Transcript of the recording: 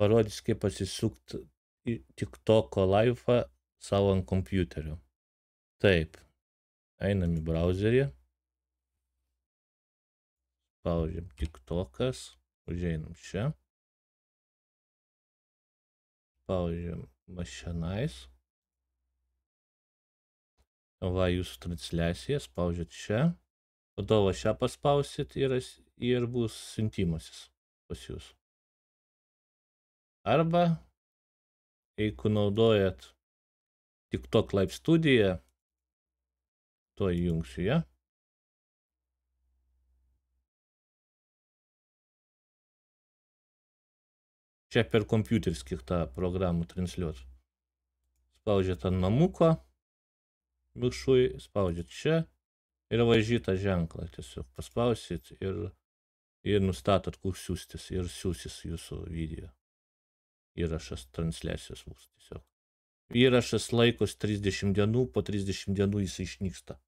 parodys, kaip pasisukt į TikToko live'ą savo ant kompiuterio. Taip, einam į browserį, spaudžiam TikTokas, užeinam čia, spaudžiam mašinais, va jūsų transliacija, spaudžiat čia, po to va šią paspausit ir bus siuntimasis pas jūs. Arba, jeigu naudojat TikTok Live Studio, to įjungsiu ją. Čia per kompiuterį skirtą programą transliuot. Spaudžiat ant namuko, viršui, spaudžiat čia ir va šitą ženklą tiesiog paspausit ir nustatot, kur siųstis ir siūsis jūsų video. Įrašas transliacijos bus tiesiog. Įrašas laikos 30 dienų, po 30 dienų jis išnyksta.